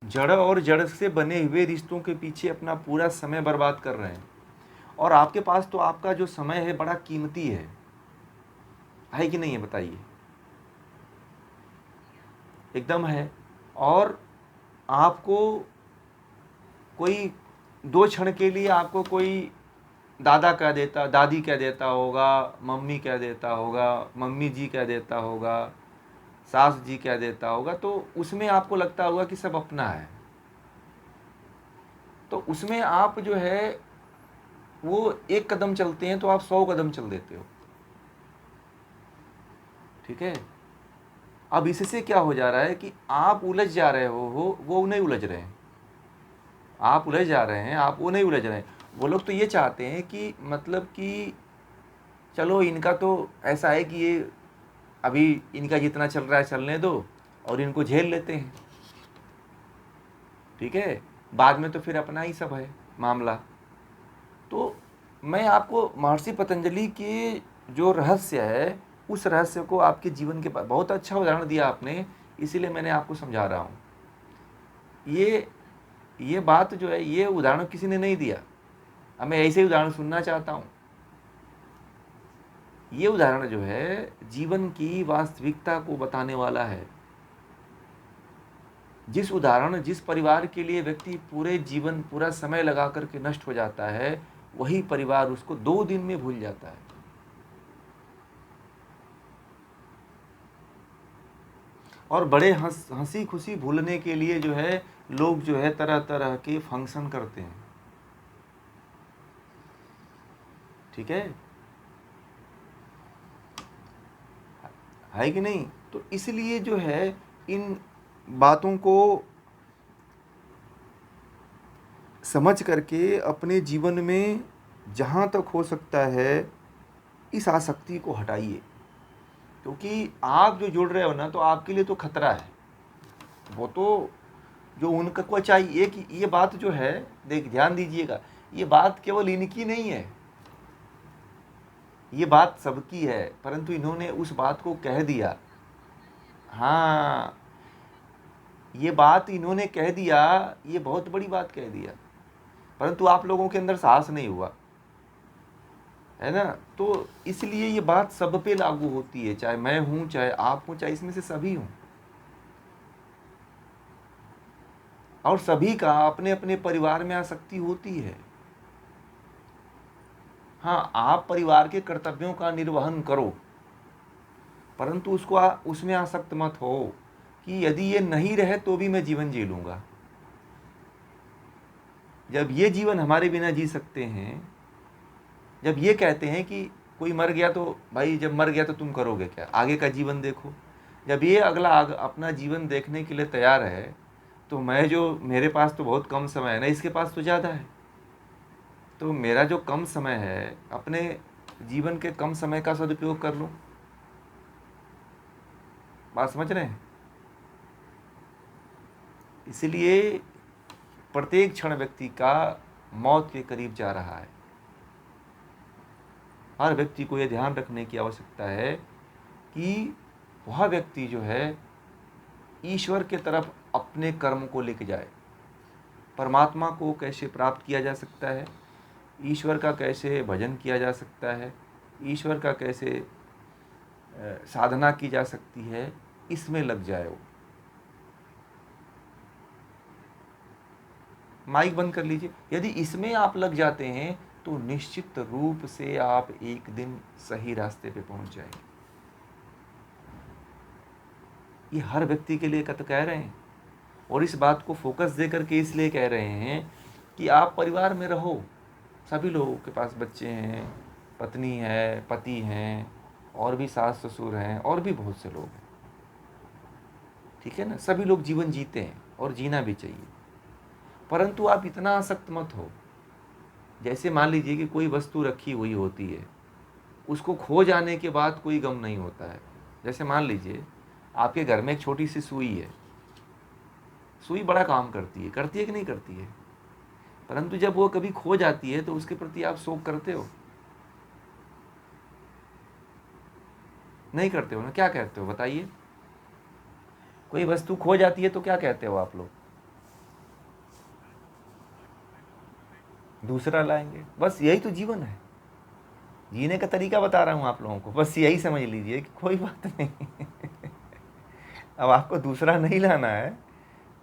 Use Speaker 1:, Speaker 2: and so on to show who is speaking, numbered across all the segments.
Speaker 1: जड़ और जड़ से बने हुए रिश्तों के पीछे अपना पूरा समय बर्बाद कर रहे हैं। और आपके पास तो आपका जो समय है बड़ा कीमती है कि नहीं है बताइए? एकदम है। और आपको कोई 2 क्षण के लिए आपको कोई दादा कह देता, दादी कह देता होगा, मम्मी कह देता होगा, मम्मी जी कह देता होगा, सास जी कह देता होगा, तो उसमें आपको लगता होगा कि सब अपना है। तो उसमें आप जो है वो 1 कदम चलते हैं तो आप 100 कदम चल देते हो। ठीक है। अब इससे क्या हो जा रहा है कि आप उलझ जा रहे हो, वो नहीं उलझ रहे हैं। आप उलझ जा रहे हैं, आप वो नहीं उलझ रहे हैं। वो लोग तो ये चाहते हैं कि मतलब कि चलो इनका तो ऐसा है कि ये अभी इनका जितना चल रहा है चलने दो और इनको झेल लेते हैं। ठीक है। बाद में तो फिर अपना ही सब है मामला। तो मैं आपको महर्षि पतंजलि के जो रहस्य है उस रहस्य को आपके जीवन के बहुत अच्छा उदाहरण दिया आपने, इसीलिए मैंने आपको समझा रहा हूँ। ये बात जो है ये उदाहरण किसी ने नहीं दिया। अब मैं ऐसे ही उदाहरण सुनना चाहता हूँ। ये उदाहरण जो है जीवन की वास्तविकता को बताने वाला है। जिस परिवार के लिए व्यक्ति पूरे जीवन पूरा समय लगा करके नष्ट हो जाता है, वही परिवार उसको 2 दिन में भूल जाता है। और बड़े हंसी खुशी भूलने के लिए जो है लोग जो है तरह तरह के फंक्शन करते हैं। ठीक है कि नहीं? तो इसलिए जो है इन बातों को समझ करके अपने जीवन में जहाँ तक हो सकता है इस आसक्ति को हटाइए। क्योंकि आप जो जुड़ रहे हो ना तो आपके लिए तो खतरा है। वो तो जो उनका को चाहिए कि ये बात जो है, देख ध्यान दीजिएगा, ये बात केवल इनकी नहीं है, ये बात सबकी है, परंतु इन्होंने उस बात को कह दिया। हाँ, ये बात इन्होंने कह दिया, ये बहुत बड़ी बात कह दिया, परंतु आप लोगों के अंदर साहस नहीं हुआ, है ना? तो इसलिए ये बात सब पे लागू होती है, चाहे मैं हूं, चाहे आप हूं, चाहे इसमें से सभी हूं। और सभी का अपने अपने परिवार में आसक्ति होती है। हाँ, आप परिवार के कर्तव्यों का निर्वहन करो, परंतु उसमें आसक्त मत हो कि यदि ये नहीं रहे तो भी मैं जीवन जी लूंगा। जब ये जीवन हमारे बिना जी सकते हैं, जब ये कहते हैं कि कोई मर गया तो भाई जब मर गया तो तुम करोगे क्या, आगे का जीवन देखो। जब ये अगला अपना जीवन देखने के लिए तैयार है, तो मैं जो मेरे पास तो बहुत कम समय है ना, इसके पास तो ज़्यादा है। तो मेरा जो कम समय है अपने जीवन के कम समय का सदुपयोग कर लूँ। बात समझ रहे हैं? इसलिए प्रत्येक क्षण व्यक्ति का मौत के करीब जा रहा है। हर व्यक्ति को यह ध्यान रखने की आवश्यकता है कि वह व्यक्ति जो है ईश्वर के तरफ अपने कर्म को लेके जाए। परमात्मा को कैसे प्राप्त किया जा सकता है, ईश्वर का कैसे भजन किया जा सकता है, ईश्वर का कैसे साधना की जा सकती है, इसमें लग जाए वो। माइक बंद कर लीजिए। यदि इसमें आप लग जाते हैं तो निश्चित रूप से आप एक दिन सही रास्ते पे पहुंच जाएंगे। ये हर व्यक्ति के लिए कह रहे हैं, और इस बात को फोकस दे करके इसलिए कह रहे हैं कि आप परिवार में रहो। सभी लोगों के पास बच्चे हैं, पत्नी है, पति हैं, और भी सास ससुर हैं, और भी बहुत से लोग हैं। ठीक है ना? सभी लोग जीवन जीते हैं और जीना भी चाहिए, परंतु आप इतना आसक्त मत हो। जैसे मान लीजिए कि कोई वस्तु रखी हुई होती है, उसको खो जाने के बाद कोई गम नहीं होता है। जैसे मान लीजिए आपके घर में एक छोटी सी सुई है, सुई बड़ा काम करती है कि नहीं करती है? परंतु जब वो कभी खो जाती है तो उसके प्रति आप शोक करते हो? नहीं करते हो ना? क्या कहते हो बताइए? कोई वस्तु खो जाती है तो क्या कहते हो आप लोग? दूसरा लाएंगे। बस यही तो जीवन है, जीने का तरीका बता रहा हूँ आप लोगों को, बस यही समझ लीजिए कि कोई बात नहीं। अब आपको दूसरा नहीं लाना है,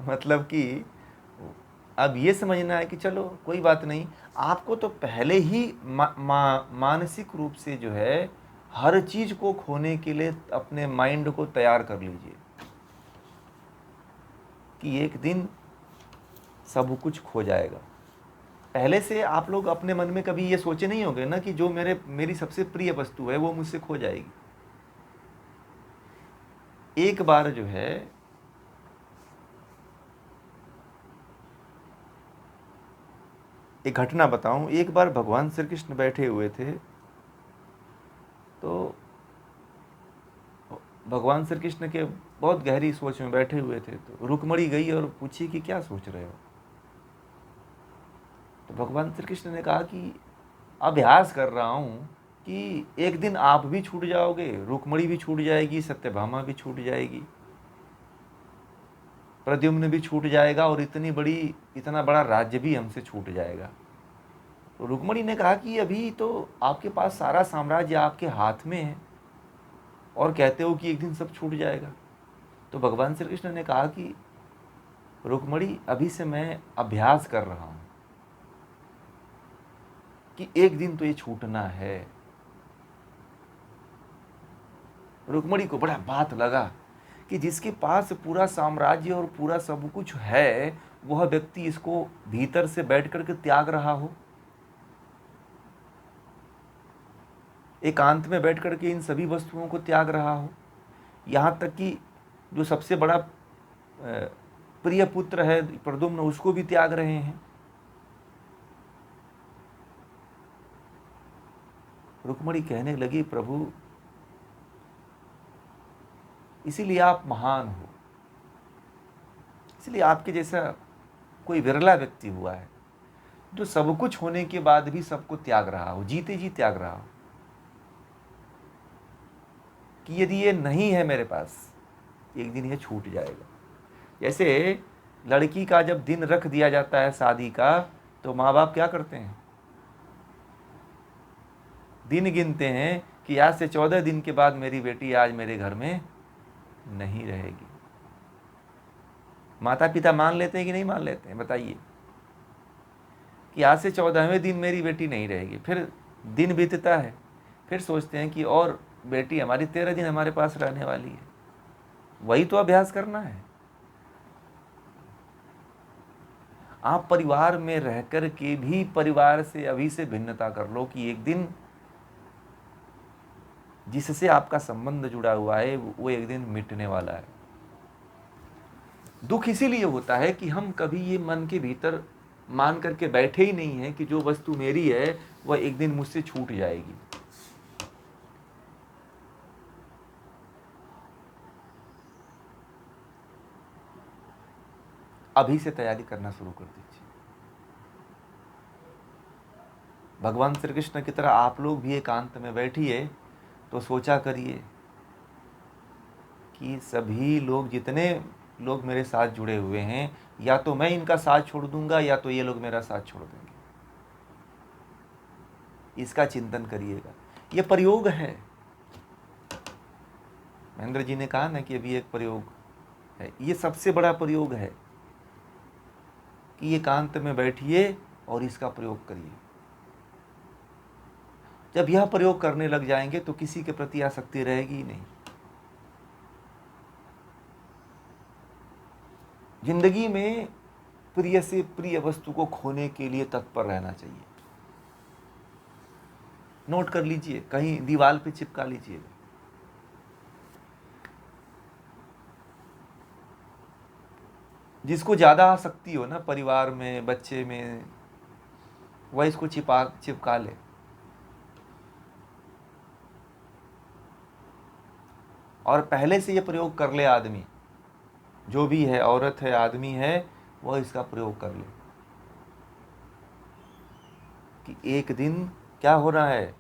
Speaker 1: मतलब कि अब ये समझना है कि चलो कोई बात नहीं, आपको तो पहले ही मानसिक रूप से जो है हर चीज को खोने के लिए अपने माइंड को तैयार कर लीजिए कि एक दिन सब कुछ खो जाएगा। पहले से आप लोग अपने मन में कभी ये सोचे नहीं होंगे ना कि जो मेरी सबसे प्रिय वस्तु है वो मुझसे खो जाएगी। एक बार जो है एक घटना बताऊं, एक बार भगवान श्री कृष्ण बैठे हुए थे, तो भगवान श्री कृष्ण के बहुत गहरी सोच में बैठे हुए थे, तो रुक्मणी गई और पूछी कि क्या सोच रहे हो। तो भगवान श्री कृष्ण ने कहा कि अभ्यास कर रहा हूँ कि एक दिन आप भी छूट जाओगे, रुक्मणी भी छूट जाएगी, सत्यभामा भी छूट जाएगी, प्रद्युम्न भी छूट जाएगा और इतना बड़ा राज्य भी हमसे छूट जाएगा। तो रुक्मणी ने कहा कि अभी तो आपके पास सारा साम्राज्य आपके हाथ में है और कहते हो कि एक दिन सब छूट जाएगा। तो भगवान श्री कृष्ण ने कहा कि रुक्मणी, अभी से मैं अभ्यास कर रहा हूं कि एक दिन तो ये छूटना है। रुक्मणी को बड़ा बात लगा कि जिसके पास पूरा साम्राज्य और पूरा सब कुछ है, वह व्यक्ति इसको भीतर से बैठ करके त्याग रहा हो, एकांत में बैठ करके इन सभी वस्तुओं को त्याग रहा हो, यहाँ तक कि जो सबसे बड़ा प्रिय पुत्र है प्रद्युम्न, उसको भी त्याग रहे हैं। रुक्मणी कहने लगी, प्रभु इसीलिए आप महान हो, इसलिए आपके जैसा कोई विरला व्यक्ति हुआ है जो सब कुछ होने के बाद भी सबको त्याग रहा हो, जीते जी त्याग रहा हो, कि यदि ये नहीं है मेरे पास, एक दिन ये छूट जाएगा। जैसे लड़की का जब दिन रख दिया जाता है शादी का, तो माँ बाप क्या करते हैं, दिन गिनते हैं कि आज से 14 दिन के बाद मेरी बेटी आज मेरे घर में नहीं रहेगी। माता पिता मान लेते हैं कि नहीं मान लेते हैं, बताइए, कि आज से 14वें दिन मेरी बेटी नहीं रहेगी। फिर दिन बीतता है, फिर सोचते हैं कि और बेटी हमारी 13 दिन हमारे पास रहने वाली है। वही तो अभ्यास करना है। आप परिवार में रहकर के भी परिवार से अभी से भिन्नता कर लो कि एक दिन जिससे आपका संबंध जुड़ा हुआ है वो एक दिन मिटने वाला है। दुख इसीलिए होता है कि हम कभी ये मन के भीतर मान करके बैठे ही नहीं है कि जो वस्तु मेरी है वह एक दिन मुझसे छूट जाएगी। अभी से तैयारी करना शुरू कर दीजिए। भगवान श्री कृष्ण की तरह आप लोग भी एकांत में बैठिए तो सोचा करिए कि सभी लोग, जितने लोग मेरे साथ जुड़े हुए हैं, या तो मैं इनका साथ छोड़ दूंगा या तो ये लोग मेरा साथ छोड़ देंगे। इसका चिंतन करिएगा। ये प्रयोग है। महेंद्र जी ने कहा ना कि अभी एक प्रयोग है, ये सबसे बड़ा प्रयोग है कि एकांत में बैठिए और इसका प्रयोग करिए। जब यह प्रयोग करने लग जाएंगे तो किसी के प्रति आसक्ति रहेगी ही नहीं। जिंदगी में प्रिय से प्रिय वस्तु को खोने के लिए तत्पर रहना चाहिए। नोट कर लीजिए, कहीं दीवार पे चिपका लीजिए। जिसको ज्यादा आसक्ति हो ना परिवार में, बच्चे में, वह इसको चिपका ले। और पहले से ये प्रयोग कर ले आदमी, जो भी है, औरत है, आदमी है, वह इसका प्रयोग कर ले कि एक दिन क्या हो रहा है,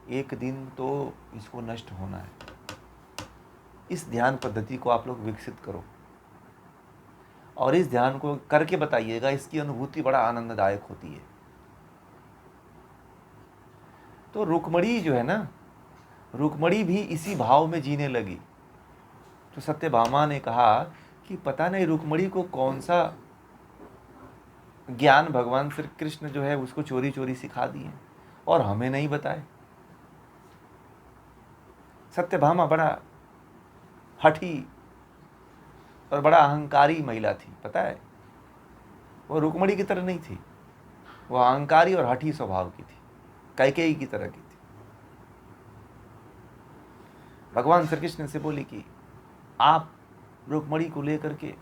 Speaker 1: एक दिन तो इसको नष्ट होना है। इस ध्यान पद्धति को आप लोग विकसित करो और इस ध्यान को करके बताइएगा। इसकी अनुभूति बड़ा आनंददायक होती है। तो रुक्मणी जो है ना, रुक्मणी भी इसी भाव में जीने लगी। तो सत्यभामा ने कहा कि पता नहीं रुक्मणी को कौन सा ज्ञान भगवान श्री कृष्ण जो है उसको चोरी चोरी सिखा दिए और हमें नहीं बताए। सत्यभामा बड़ा हठी और बड़ा अहंकारी महिला थी, पता है। वो रुक्मणी की तरह नहीं थी, वो अहंकारी और हठी स्वभाव की थी, कैकेयी की तरह की थी। भगवान श्री कृष्ण से बोली कि आप रुक्मणी को लेकर के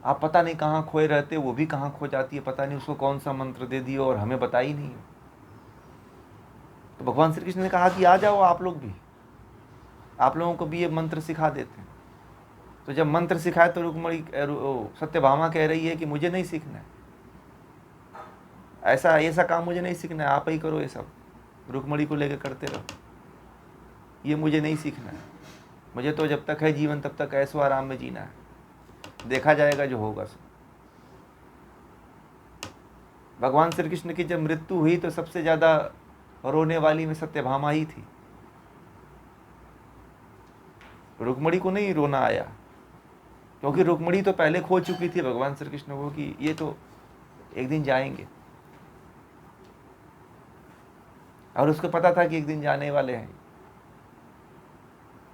Speaker 1: आप पता नहीं कहाँ खोए रहते, वो भी कहाँ खो जाती है, पता नहीं उसको कौन सा मंत्र दे दिया और हमें बता ही नहीं। तो भगवान श्री कृष्ण ने कहा कि आ जाओ आप लोग भी, आप लोगों को भी ये मंत्र सिखा देते हैं। तो जब मंत्र सिखाए तो रुक्मणी सत्यभामा कह रही है कि मुझे नहीं सीखना है, ऐसा काम मुझे नहीं सीखना है, आप ही करो ये सब, रुक्मणी को लेकर करते रहो, ये मुझे नहीं सीखना है। मुझे तो जब तक है जीवन तब तक ऐसो आराम में जीना है, देखा जाएगा जो होगा सो। भगवान श्री कृष्ण की जब मृत्यु हुई तो सबसे ज्यादा रोने वाली में सत्यभामा ही थी। रुक्मणी को नहीं रोना आया, क्योंकि रुक्मणी तो पहले खो चुकी थी भगवान श्री कृष्ण को कि ये तो एक दिन जाएंगे, और उसको पता था कि एक दिन जाने वाले हैं,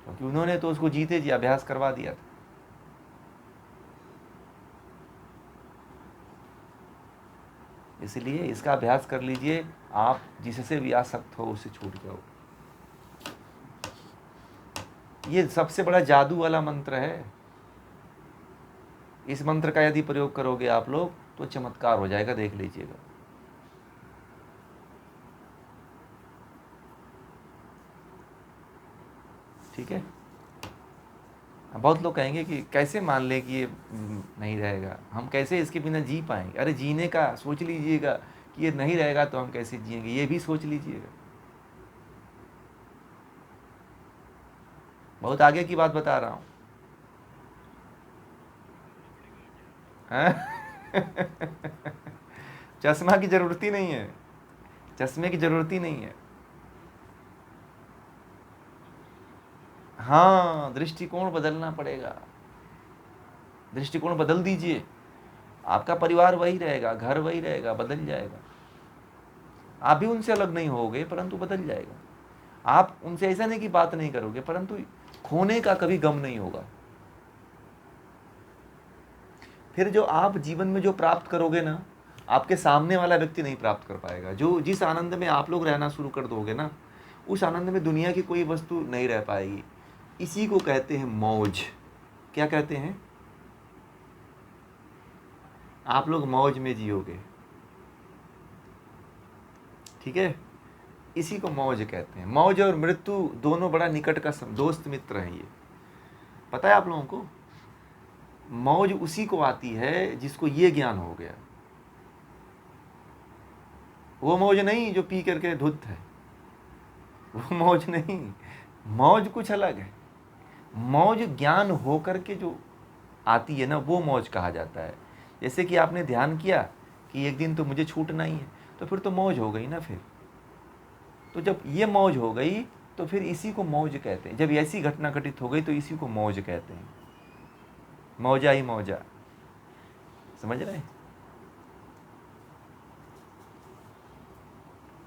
Speaker 1: क्योंकि उन्होंने तो उसको जीते जी अभ्यास करवा दिया था। इसलिए इसका अभ्यास कर लीजिए, आप जिससे भी आसक्त हो उससे छूट जाओ। ये सबसे बड़ा जादू वाला मंत्र है। इस मंत्र का यदि प्रयोग करोगे आप लोग तो चमत्कार हो जाएगा, देख लीजिएगा। ठीक है। बहुत लोग कहेंगे कि कैसे मान ले कि ये नहीं रहेगा, हम कैसे इसके बिना जी पाएंगे। अरे जीने का सोच लीजिएगा कि ये नहीं रहेगा तो हम कैसे जिएंगे, ये भी सोच लीजिएगा। बहुत आगे की बात बता रहा हूं। चश्मा की जरूरत ही नहीं है, चश्मे की जरूरत ही नहीं है। हाँ, दृष्टिकोण बदलना पड़ेगा, दृष्टिकोण बदल दीजिए। आपका परिवार वही रहेगा, घर वही रहेगा, बदल जाएगा। आप भी उनसे अलग नहीं होगे परंतु बदल जाएगा। आप उनसे ऐसा नहीं कि बात नहीं करोगे, परंतु खोने का कभी गम नहीं होगा। फिर जो आप जीवन में जो प्राप्त करोगे ना, आपके सामने वाला व्यक्ति नहीं प्राप्त कर पाएगा। जो जिस आनंद में आप लोग रहना शुरू कर दोगे ना, उस आनंद में दुनिया की कोई वस्तु नहीं रह पाएगी। इसी को कहते हैं मौज। क्या कहते हैं? आप लोग मौज में जियोगे, ठीक है। इसी को मौज कहते हैं। मौज और मृत्यु दोनों बड़ा निकट का दोस्त मित्र हैं। ये पता है आप लोगों को? मौज उसी को आती है जिसको ये ज्ञान हो गया। वो मौज नहीं जो पी करके धुत है, वो मौज नहीं। मौज कुछ अलग है। मौज ज्ञान हो करके जो आती है ना, वो मौज कहा जाता है। जैसे कि आपने ध्यान किया कि एक दिन तो मुझे छूटना ही है, तो फिर तो मौज हो गई ना। फिर तो जब ये मौज हो गई तो फिर इसी को मौज कहते हैं। जब ऐसी घटना घटित हो गई तो इसी को मौज कहते हैं। मौजा ही मौजा, समझ रहे हैं?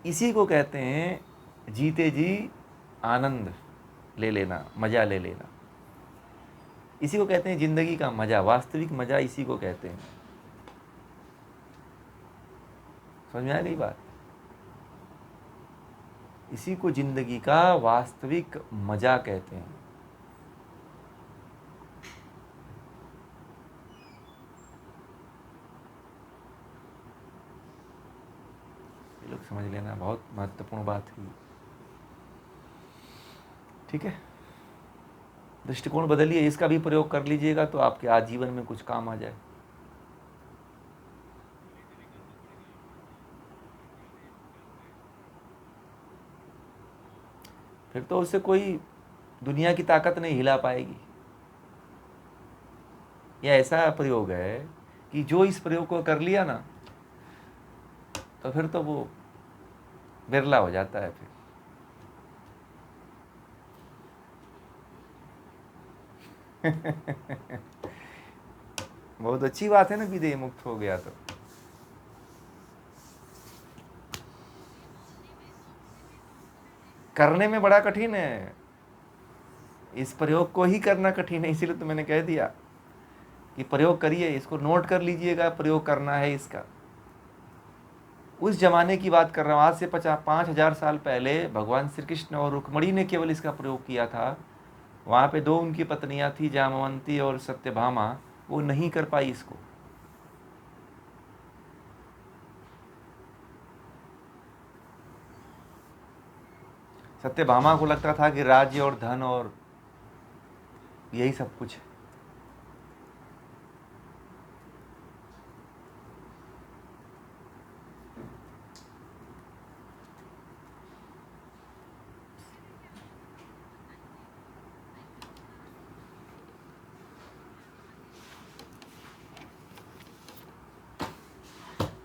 Speaker 1: इसी को कहते हैं जीते जी आनंद ले लेना, मजा ले लेना। इसी को कहते हैं जिंदगी का मजा, वास्तविक मजा इसी को कहते हैं। समझ में आ गई बात? इसी को जिंदगी का वास्तविक मजा कहते हैं। ये लोग समझ लेना, बहुत महत्वपूर्ण बात है। ठीक है, दृष्टिकोण बदलिए, इसका भी प्रयोग कर लीजिएगा तो आपके आजीवन में कुछ काम आ जाए। फिर तो उससे कोई दुनिया की ताकत नहीं हिला पाएगी। यह ऐसा प्रयोग है कि जो इस प्रयोग को कर लिया ना, तो फिर तो वो बिरला हो जाता है फिर। बहुत अच्छी बात है ना, विदेह मुक्त हो गया तो। करने में बड़ा कठिन है, इस प्रयोग को ही करना कठिन है, इसीलिए तो मैंने कह दिया कि प्रयोग करिए, इसको नोट कर लीजिएगा, प्रयोग करना है इसका। उस जमाने की बात कर रहा हूँ, आज से 5,000 साल पहले भगवान श्री कृष्ण और रुक्मणी ने केवल इसका प्रयोग किया था। वहाँ पे 2 उनकी पत्नियाँ थी, जामवंती और सत्यभामा, वो नहीं कर पाई इसको। सत्यभामा को लगता था कि राज्य और धन और यही सब कुछ है।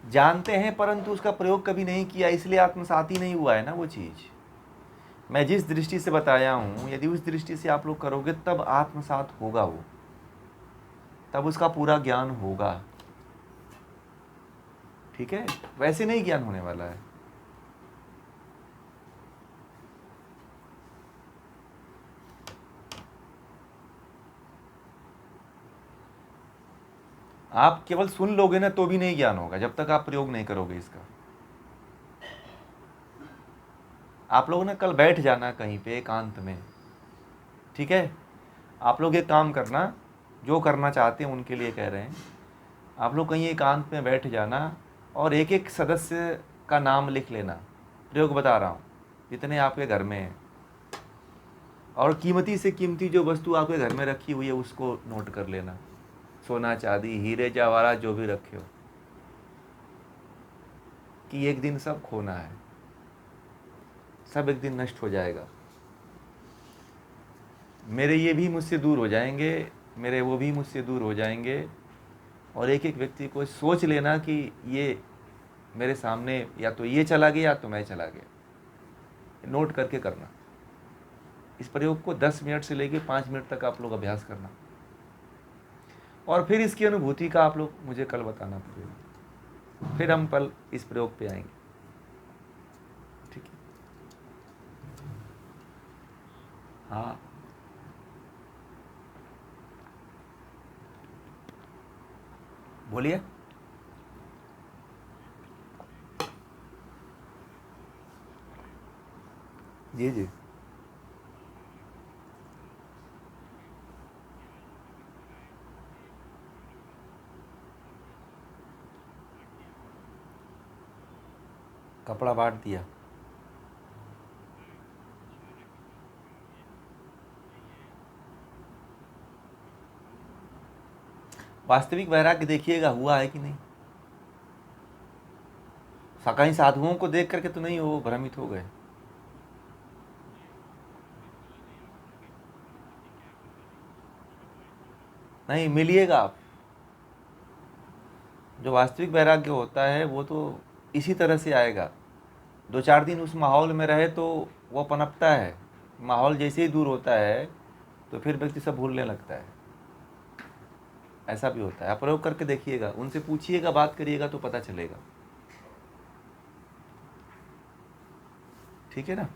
Speaker 1: जानते हैं परंतु उसका प्रयोग कभी नहीं किया, इसलिए आत्मसात ही नहीं हुआ है ना वो चीज़। मैं जिस दृष्टि से बताया हूँ, यदि उस दृष्टि से आप लोग करोगे तब आत्मसात होगा वो, तब उसका पूरा ज्ञान होगा। ठीक है, वैसे नहीं ज्ञान होने वाला है। आप केवल सुन लोगे ना तो भी नहीं ज्ञान होगा, जब तक आप प्रयोग नहीं करोगे इसका। आप लोग ना कल बैठ जाना कहीं पे एकांत में, ठीक है। आप लोग एक काम करना, जो करना चाहते हैं उनके लिए कह रहे हैं, आप लोग कहीं एकांत में बैठ जाना और एक एक सदस्य का नाम लिख लेना। प्रयोग बता रहा हूँ, जितने आपके घर में हैं, और कीमती से कीमती जो वस्तु आपके घर में रखी हुई है उसको नोट कर लेना। सोना चांदी हीरे जवाहरात जो भी रखे हो, कि एक दिन सब खोना है, सब एक दिन नष्ट हो जाएगा। मेरे ये भी मुझसे दूर हो जाएंगे, मेरे वो भी मुझसे दूर हो जाएंगे। और एक एक व्यक्ति को सोच लेना कि ये मेरे सामने या तो ये चला गया या तो मैं चला गया। नोट करके करना। इस प्रयोग को 10 मिनट से लेकर 5 मिनट तक आप लोग अभ्यास करना, और फिर इसकी अनुभूति का आप लोग मुझे कल बताना पड़ेगा। फिर हम कल इस प्रयोग पे आएंगे, ठीक है। हाँ, बोलिए। जी जी। कपड़ा बांट दिया। वास्तविक वैराग्य देखिएगा हुआ है कि नहीं। कहीं साधुओं को देख करके तो नहीं वो भ्रमित हो गए। नहीं, मिलिएगा आप। जो वास्तविक वैराग्य होता है वो तो इसी तरह से आएगा। 2-4 दिन उस माहौल में रहे तो वो पनपता है। माहौल जैसे ही दूर होता है तो फिर व्यक्ति सब भूलने लगता है। ऐसा भी होता है। आप प्रयोग करके देखिएगा, उनसे पूछिएगा, बात करिएगा तो पता चलेगा। ठीक है ना।